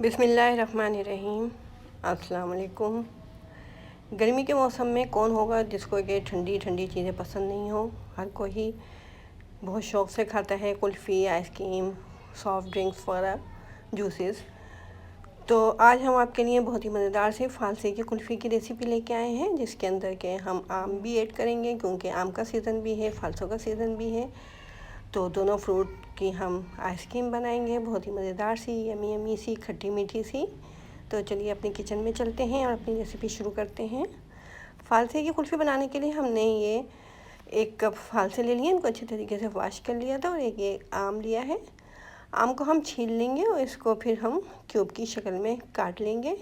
बिस्मिल्लाहिर्रहमानिर्रहीम। अस्सलाम वालेकुम। गर्मी के मौसम में कौन होगा जिसको ये ठंडी ठंडी चीज़ें पसंद नहीं हो। हर कोई बहुत शौक़ से खाता है कुल्फ़ी, आइसक्रीम, सॉफ़्ट ड्रिंक्स वगैरह, जूसेस। तो आज हम आपके लिए बहुत ही मज़ेदार से फ़ालसे की कुल्फ़ी की रेसिपी लेके आए हैं, जिसके अंदर के हम आम भी ऐड करेंगे क्योंकि आम का सीज़न भी है, फ़ालसों का सीज़न भी है। तो दोनों फ्रूट की हम आइसक्रीम बनाएंगे, बहुत ही मज़ेदार सी, यमी यमी सी, खट्टी मीठी सी। तो चलिए अपने किचन में चलते हैं और अपनी रेसिपी शुरू करते हैं। फ़ालसे की कुल्फ़ी बनाने के लिए हमने ये 1 कप फ़ालसे ले लिए, इनको अच्छे तरीके से वॉश कर लिया था, और एक ये आम लिया है। आम को हम छील लेंगे और इसको फिर हम क्यूब की शक्ल में काट लेंगे।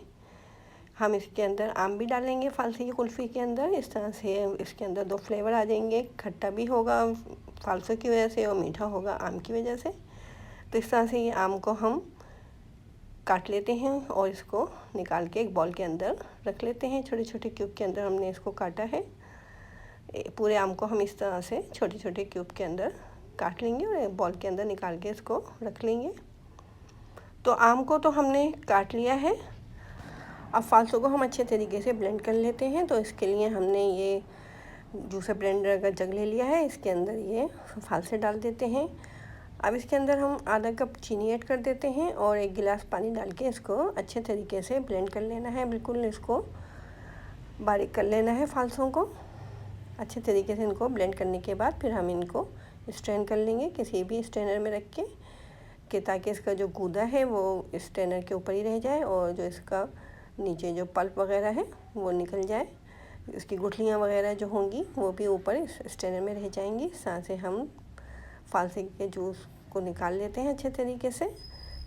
हम इसके अंदर आम भी डालेंगे फ़ालसे की कुल्फ़ी के अंदर। इस तरह से इसके अंदर 2 फ्लेवर आ जाएंगे, खट्टा भी होगा फ़ालसों की वजह से और मीठा होगा आम की वजह से। तो इस तरह से ये आम को हम काट लेते हैं और इसको निकाल के एक बॉल के अंदर रख लेते हैं। छोटे छोटे क्यूब के अंदर हमने इसको काटा है। पूरे आम को हम इस तरह से छोटे छोटे क्यूब के अंदर काट लेंगे और एक बॉल के अंदर निकाल के इसको रख लेंगे। तो आम को तो हमने काट लिया है। अब फ़ालसों को हम अच्छे तरीके से ब्लेंड कर लेते हैं। तो इसके लिए हमने ये जूसर ब्लेंडर का जग ले लिया है, इसके अंदर ये फ़ालसे डाल देते हैं। अब इसके अंदर हम आधा कप चीनी ऐड कर देते हैं और 1 गिलास पानी डाल के इसको अच्छे तरीके से ब्लेंड कर लेना है। बिल्कुल इसको बारीक कर लेना है फ़ालसों को। अच्छे तरीके से इनको ब्लेंड करने के बाद फिर हम इनको स्ट्रेन कर लेंगे किसी भी स्ट्रेनर में रख के ताकि इसका जो गूदा है वो स्ट्रेनर के ऊपर ही रह जाए और जो इसका नीचे जो पल्प वगैरह है वो निकल जाए। इसकी गुठलियाँ वगैरह जो होंगी वो भी ऊपर इस स्ट्रेनर में रह जाएंगी। साथ से हम फ़ालसे के जूस को निकाल लेते हैं अच्छे तरीके से।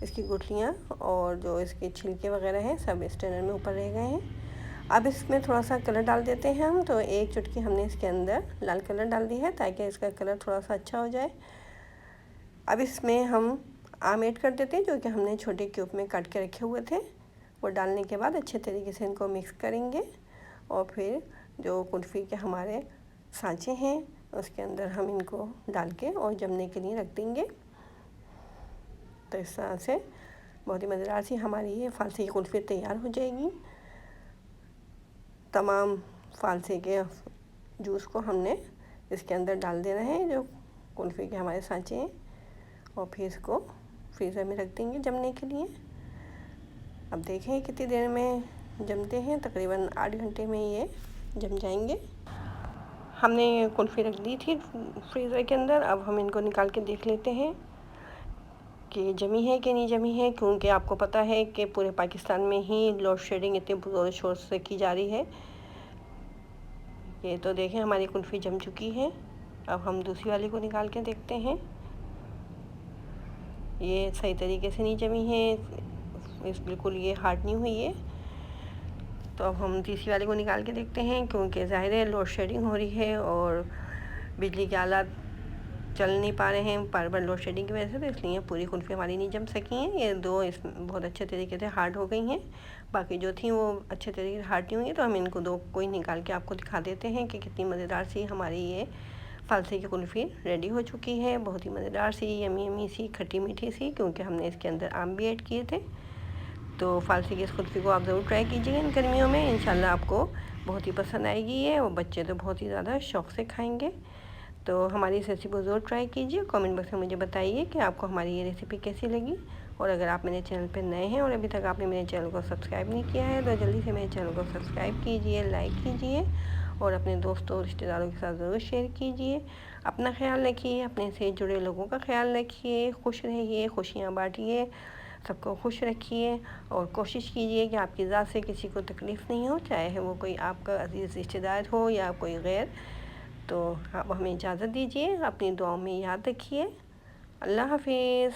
इसकी गुठलियाँ और जो इसके छिलके वगैरह हैं सब स्ट्रेनर में ऊपर रह गए हैं। अब इसमें थोड़ा सा कलर डाल देते हैं हम। तो 1 चुटकी हमने इसके अंदर लाल कलर डाल दी है ताकि इसका कलर थोड़ा सा अच्छा हो जाए। अब इसमें हम आम ऐड कर देते हैं जो कि हमने छोटे क्यूब में काट के रखे हुए थे। वो डालने के बाद अच्छे तरीके से इनको मिक्स करेंगे और फिर जो कुल्फ़ी के हमारे सांचे हैं उसके अंदर हम इनको डाल के और जमने के लिए रख देंगे। तो इस तरह से बहुत ही मज़ेदार सी हमारी ये फ़ालसे की कुल्फ़ी तैयार हो जाएगी। तमाम फ़ालसे के जूस को हमने इसके अंदर डाल देना है जो कुल्फ़ी के हमारे सांचे हैं, और फिर इसको फ्रीज़र में रख देंगे जमने के लिए। अब देखें कितनी देर में जमते हैं, तकरीबन 8 घंटे में ये जम जाएंगे। हमने ये कुल्फ़ी रख दी थी फ्रीज़र के अंदर। अब हम इनको निकाल के देख लेते हैं कि जमी है कि नहीं जमी है, क्योंकि आपको पता है कि पूरे पाकिस्तान में ही लोड शेडिंग इतने ज़ोर शोर से की जा रही है। ये तो देखें हमारी कुल्फ़ी जम चुकी है। अब हम दूसरी वाली को निकाल के देखते हैं। ये सही तरीके से नहीं जमी है, बिल्कुल ये हार्ड नहीं हुई है। तो अब हम तीसरी वाले को निकाल के देखते हैं, क्योंकि ज़ाहिर है लोड शेडिंग हो रही है और बिजली के आलात चल नहीं पा रहे हैं बार बार लोड शेडिंग की वजह से। तो इसलिए पूरी कुल्फ़ी हमारी नहीं जम सकी हैं। ये 2 इस बहुत अच्छे तरीके से हार्ड हो गई हैं, बाकी जो थी वो अच्छे तरीके से हार्ड नहीं हुई। तो हम इनको 2 को ही निकाल के आपको दिखा देते हैं कि कितनी मज़ेदार सी हमारी ये फ़ालसे की कुल्फ़ी रेडी हो चुकी है। बहुत ही मज़ेदार सी, यमी यमी सी, खट्टी मीठी सी, क्योंकि हमने इसके अंदर आम भी ऐड किए थे। तो फ़ालसे की इस कुल्फ़ी को आप ज़रूर ट्राई कीजिए इन गर्मियों में। इंशाल्लाह आपको बहुत ही पसंद आएगी ये, और बच्चे तो बहुत ही ज़्यादा शौक़ से खाएंगे। तो हमारी इस रेसिपी को ज़रूर ट्राई कीजिए। कमेंट बॉक्स में मुझे बताइए कि आपको हमारी ये रेसिपी कैसी लगी। और अगर आप मेरे चैनल पर नए हैं और अभी तक आपने मेरे चैनल को सब्सक्राइब नहीं किया है तो जल्दी से मेरे चैनल को सब्सक्राइब कीजिए, लाइक कीजिए और अपने दोस्तों और रिश्तेदारों के साथ ज़रूर शेयर कीजिए। अपना ख्याल रखिए, अपने से जुड़े लोगों का ख्याल रखिए, खुश रहिए, खुशियाँ बाँटिए, सबको खुश रखिए और कोशिश कीजिए कि आपकी ज़ात से किसी को तकलीफ़ नहीं हो, चाहे वो कोई आपका अज़ीज़ रिश्तेदार हो या कोई गैर। तो आप हमें इजाज़त दीजिए, अपनी दुआओं में याद रखिए। अल्लाह हाफ़िज़।